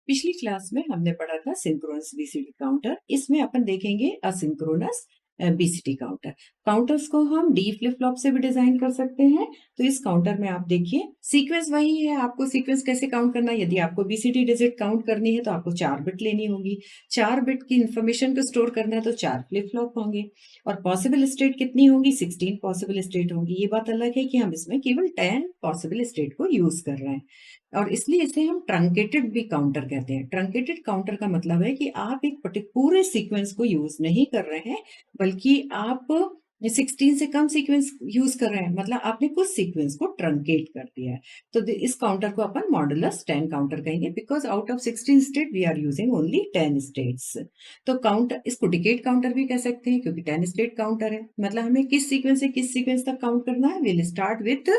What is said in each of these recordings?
पिछली क्लास में हमने पढ़ा था सिंक्रोनस बीसीडी काउंटर। इसमें अपन देखेंगे असिंक्रोनस बीसीडी काउंटर। काउंटर्स को हम डी फ्लिप फ्लॉप से भी डिजाइन कर सकते हैं। तो इस काउंटर में आप देखिए सीक्वेंस वही है। आपको सीक्वेंस कैसे काउंट करना है, यदि आपको बीसीडी डिजिट काउंट करनी है तो आपको 4 बिट लेनी होगी। 4 बिट की इंफॉर्मेशन को स्टोर करना है तो 4 फ्लिप फ्लॉप होंगे। और पॉसिबल स्टेट कितनी होगी, 16 पॉसिबल स्टेट होंगी। ये बात अलग है कि हम इसमें केवल 10 पॉसिबल स्टेट को यूज कर रहे हैं और इसलिए इसे हम ट्रंकेटेड भी काउंटर कहते हैं। ट्रंकेटेड काउंटर का मतलब है कि आप एक पूरे सीक्वेंस को यूज नहीं कर रहे हैं, बल्कि आप 16 से कम सीक्वेंस यूज कर रहे हैं, मतलब आपने कुछ सीक्वेंस को ट्रंकेट कर दिया है। तो इस काउंटर को अपन मॉडुलस 10 काउंटर कहेंगे, because out of 16 state we are using only 10 states. तो काउंटर, इसको डिकेड काउंटर भी कह सकते हैं क्योंकि 10 स्टेट काउंटर है। मतलब हमें किस सीक्वेंस से किस सीक्वेंस तक काउंट करना है। Will start with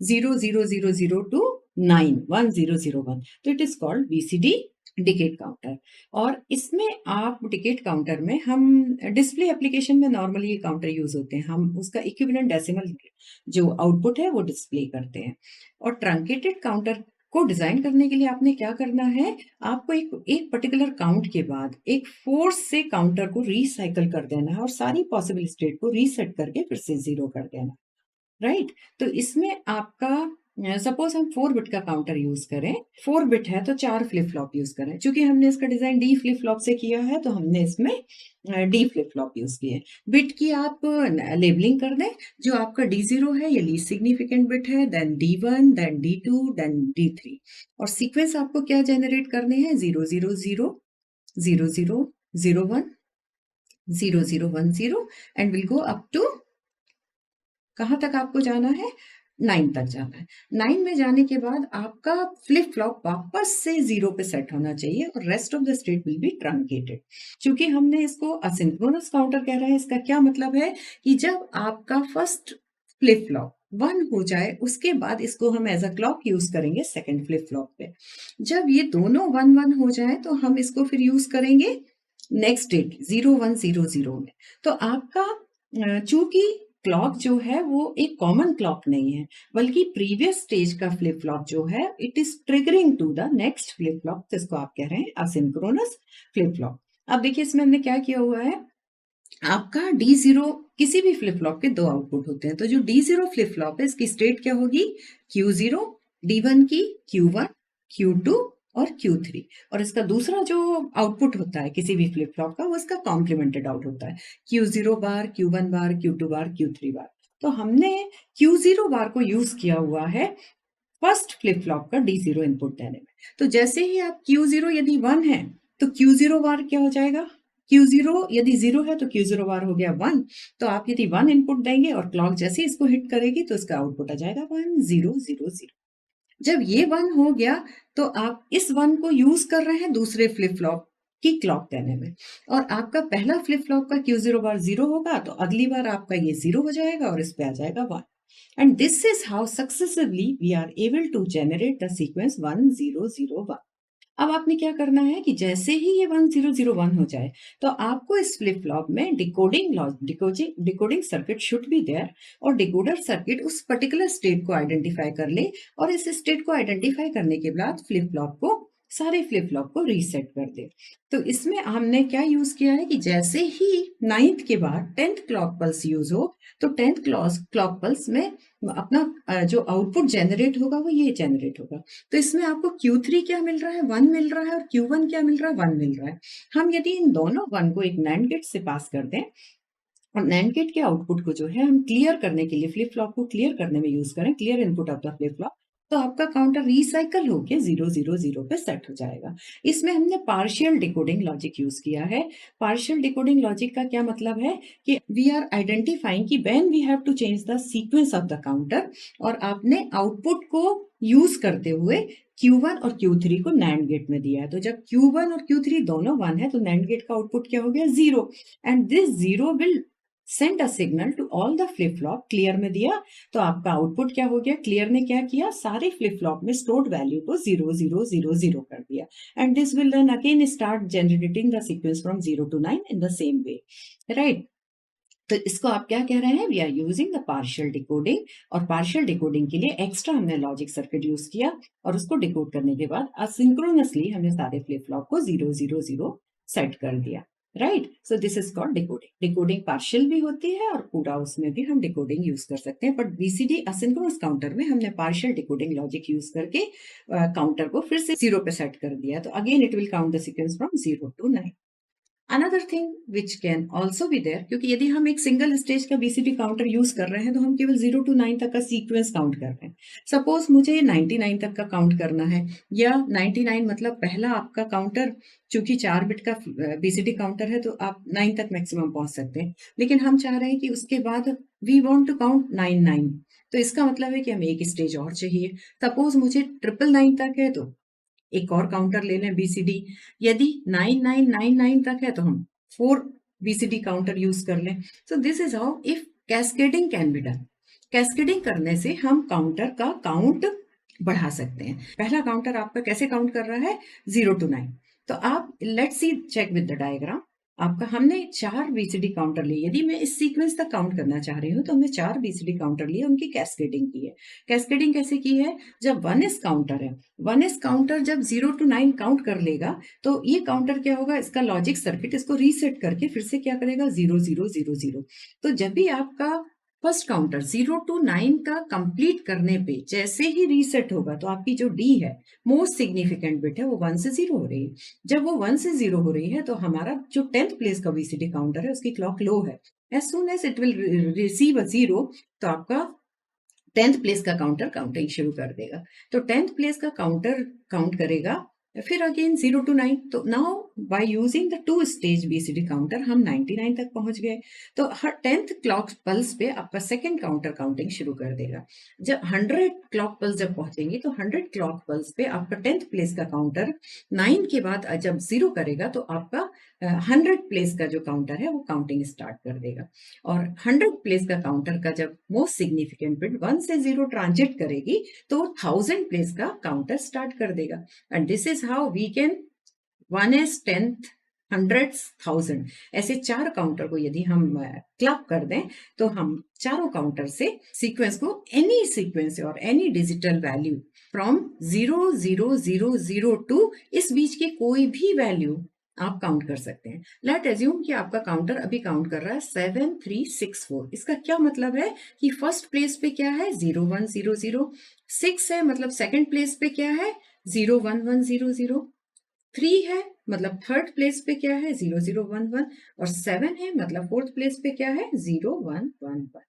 0 0 0 0 to 9 1 0 0 1। तो it is called BCD decade counter. और इसमें आप डिकेट काउंटर में हम डिस्प्ले एप्लीकेशन में नॉर्मली ये काउंटर यूज होते हैं। हम उसका इक्विवेलेंट डेसिमल जो आउटपुट है वो डिस्प्ले करते हैं। और ट्रंकेटेड काउंटर को डिजाइन करने के लिए आपने क्या करना है, आपको एक पर्टिकुलर काउंट के बाद एक फोर्स से काउंटर को रिसाइकल कर देना है और सारी पॉसिबल स्टेट को रीसेट करके फिर से 0 कर देना। राइट। तो इसमें आपका सपोज हम 4 बिट का काउंटर यूज करें, 4 बिट है तो 4 फ्लिप फ्लॉप यूज करें। चूंकि हमने इसका डिजाइन डी फ्लिप फ्लॉप से किया है तो हमने इसमें डी फ्लिप फ्लॉप यूज किए। बिट की आप लेबलिंग कर दें। जो आपका D0 है ये लीस्ट सिग्निफिकेंट बिट है, then D1, then D2, then D3। और सीक्वेंस आपको क्या जनरेट करने हैं, 0 0 0 0 0 0 1 0 0 1 0 and will go up to, कहाँ तक आपको जाना है, 9 तक जाना है। 9 में जाने के बाद आपका फ्लिप फ्लॉप वापस से 0 पे सेट होना चाहिए और rest of the state will be truncated. क्योंकि हमने इसको असिंक्रोनस काउंटर कह रहे हैं, इसका क्या मतलब है कि जब आपका फर्स्ट फ्लिप फ्लॉप 1 हो जाए उसके बाद इसको हम एज अ क्लॉक यूज करेंगे सेकेंड फ्लिप फ्लॉप पे। जब ये दोनों 1 1 हो जाए तो हम इसको फिर यूज करेंगे नेक्स्ट डेट 0 1 0 0 में। तो आपका चूंकि क्लॉक जो है वो एक कॉमन क्लॉक नहीं है, बल्कि प्रीवियस स्टेज का फ्लिप फ्लॉप जो है it is triggering to the next flip flop, जिसको आप कह रहे हैं असिंक्रोनस फ्लिप फ्लॉप। अब देखिए इसमें हमने क्या किया हुआ है, आपका D0, किसी भी फ्लिप फ्लॉप के 2 आउटपुट होते हैं। तो जो D0 फ्लिप फ्लॉप है इसकी स्टेट क्या होगी, Q0, D1 की Q1, Q2 और Q3। और इसका दूसरा जो आउटपुट होता है किसी भी फ्लिप फ्लॉप का वो इसका कॉम्प्लीमेंटेड आउट होता है, Q0 बार, Q1 बार, Q2 बार, Q3 बार। तो हमने Q0 बार को यूज किया हुआ है फर्स्ट फ्लिप फ्लॉप का D0 इनपुट देने में। तो जैसे ही आप Q0 यदि 1 है तो Q0 बार क्या हो जाएगा, Q0 यदि 0 है तो Q0 बार हो गया 1। तो आप यदि 1 इनपुट देंगे और क्लॉक जैसे इसको हिट करेगी तो इसका आउटपुट आ जाएगा 1 0 0 0। जब ये 1 हो गया तो आप इस 1 को यूज कर रहे हैं दूसरे फ्लिप फ्लॉप की क्लॉक देने में। और आपका पहला फ्लिप फ्लॉप का Q0 बार 0 होगा तो अगली बार आपका ये 0 हो जाएगा और इस पे आ जाएगा 1। And this is how successively we are able to generate the sequence 1 0 0 1। अब आपने क्या करना है कि जैसे ही ये 1 0 0 1 हो जाए तो आपको इस फ्लिप फ्लॉप में decoding circuit should be there. और डिकोडर सर्किट उस पर्टिकुलर स्टेट को आइडेंटिफाई कर ले और इस स्टेट को आइडेंटिफाई करने के बाद फ्लिप फ्लॉप को, सारे फ्लिप फ्लॉप को रीसेट कर दे। तो इसमें हमने क्या यूज किया है कि जैसे ही 9th के बाद 10th क्लॉक पल्स यूज हो तो 10th क्लॉक पल्स में अपना जो आउटपुट जनरेट होगा वो ये जनरेट होगा। तो इसमें आपको Q3 क्या मिल रहा है, 1 मिल रहा है, और Q1 क्या मिल रहा है, 1 मिल रहा है। हम यदि इन दोनों 1 को एक NAND गेट से पास कर दें और NAND गेट के आउटपुट को जो है हम क्लियर करने के लिए, फ्लिप फ्लॉप को क्लियर करने में यूज करें, clear input of the flip flop, तो आपका काउंटर रिसाइकल होके 0 0 0 पे सेट हो जाएगा। इसमें हमने पार्शियल डिकोडिंग लॉजिक यूज किया है। पार्शियल डिकोडिंग लॉजिक का क्या मतलब है कि वी आर आइडेंटिफाइंग कि when we have to change the sequence of the counter, और आपने आउटपुट को यूज करते हुए Q1 और Q3 को NAND गेट में दिया है। तो जब Q1 और Q3 दोनों 1 है तो NAND गेट का आउटपुट क्या हो गया, 0। And this 0 will send a signal to all the flip flop. Clear में दिया तो आपका आउटपुट क्या हो गया, क्लियर ने क्या किया, सारे फ्लिप फ्लॉप में स्टोर्ड वैल्यू को 0 0 0 0 कर दिया। And this will then again start generating the sequence from 0 to 9 in the same way, right. तो इसको आप क्या कह रहे हैं, we are using the partial decoding, और पार्शियल डिकोडिंग के लिए एक्स्ट्रा हमने लॉजिक सर्किट यूज किया, और उसको डिकोड करने के बाद असिंक्रोनसली हमने सारे फ्लिप फ्लॉप को 0 0 0 सेट कर दिया, right. So this is called decoding. Decoding partial भी होती है और पूरा उसमें भी हम डिकोडिंग यूज कर सकते हैं, बट बीसीडी असिंक्रोनस काउंटर में हमने पार्शियल डिकोडिंग लॉजिक यूज करके काउंटर को फिर से 0 पे सेट कर दिया, तो again it will count the sequence from 0 to 9। Another thing which can also be there, क्योंकि यदि हम एक सिंगल स्टेज का बीसीडी काउंटर यूज कर रहे हैं तो हम केवल 0 to 9 तक का सीक्वेंस काउंट कर रहे हैं। सपोज मुझे 99 तक का काउंट करना है, या 99 मतलब पहला आपका काउंटर, चूंकि 4 बिट का बीसीडी काउंटर है तो आप 9 तक मैक्सिमम पहुंच सकते हैं, लेकिन हम चाह रहे हैं कि उसके बाद वी वॉन्ट टू काउंट 99, तो इसका मतलब है कि हमें एक स्टेज और चाहिए। सपोज मुझे 999 तक है तो एक और काउंटर ले लें बीसीडी। यदि 9999 तक है तो हम 4 बीसीडी काउंटर यूज कर लें। So this is how if cascading can be done. Cascading करने से हम काउंटर का काउंट बढ़ा सकते हैं। पहला काउंटर आपका कैसे काउंट कर रहा है, 0 to 9। तो आप let's see check with the diagram. आपका हमने 4 बीसीडी काउंटर लिए, यदि मैं इस सीक्वेंस तक काउंट करना चाह रही हूँ तो हमने 4 बीसीडी काउंटर लिए, उनकी कैस्केडिंग की है। कैस्केडिंग कैसे की है, जब 1s काउंटर है, 1s काउंटर जब 0 to 9 काउंट कर लेगा तो ये काउंटर क्या होगा, इसका लॉजिक सर्किट इसको रीसेट करके फिर से क्या करेगा, 0 0 0 0। तो जब भी आपका फर्स्ट काउंटर 0 to 9 का कंप्लीट करने पे जैसे ही रीसेट होगा तो आपकी जो डी है, मोस्ट सिग्निफिकेंट बिट है, वो 1 से 0 हो रही है। जब वो 1 से 0 हो रही है तो हमारा जो 10th प्लेस का बीसीडी काउंटर है उसकी क्लॉक लो है। As soon as it will receive a 0 तो आपका 10th प्लेस का काउंटर काउंटिंग शुरू कर देगा। तो 10th प्लेस का काउंटर काउंट करेगा, फिर अगेन 0 to 9। तो now by using the 2 stage BCD counter हम 99 तक पहुंच गए। तो हर 10th क्लॉक पल्स पे आपका सेकंड काउंटर काउंटिंग शुरू कर देगा। जब 100 क्लॉक पल्स जब पहुंचेंगी तो 100 क्लॉक पल्स पे आपका 10th प्लेस का काउंटर 9 के बाद जब 0 करेगा तो आपका 100 प्लेस का जो काउंटर है वो काउंटिंग स्टार्ट कर देगा। और 100 प्लेस का काउंटर का जब मोस्ट सिग्निफिकेंट बिट 1 से 0 ट्रांजिट करेगी तो 1000 प्लेस का काउंटर स्टार्ट कर देगा। And this is how we can 1s 10th 100th 1000 ऐसे 4 काउंटर को यदि हम क्लब कर दें तो हम चारों काउंटर से सीक्वेंस को एनी सीक्वेंस और any digital value from 0 0 0 0 to इस बीच की कोई भी वैल्यू आप काउंट कर सकते हैं। लेट एज्यूम कि आपका काउंटर अभी काउंट कर रहा है 7364। इसका क्या मतलब है कि फर्स्ट प्लेस पे क्या है, 0100। 6 है मतलब सेकंड प्लेस पे क्या है, 01100। 3 है मतलब थर्ड प्लेस पे क्या है, 0011। और 7 है मतलब फोर्थ प्लेस पे क्या है, 0111।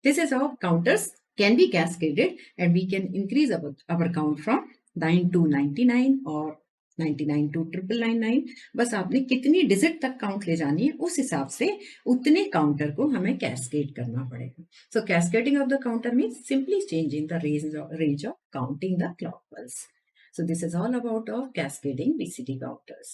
This is how counters can be cascaded and we can increase our count from 9 to 99 और 99 to 999। बस आपने कितनी डिजिट तक काउंट ले जानी है उस हिसाब से उतने काउंटर को हमें कैस्केड करना पड़ेगा। So cascading of the counter means simply changing the range of counting the clock pulse. So this is all about of cascading BCD counters.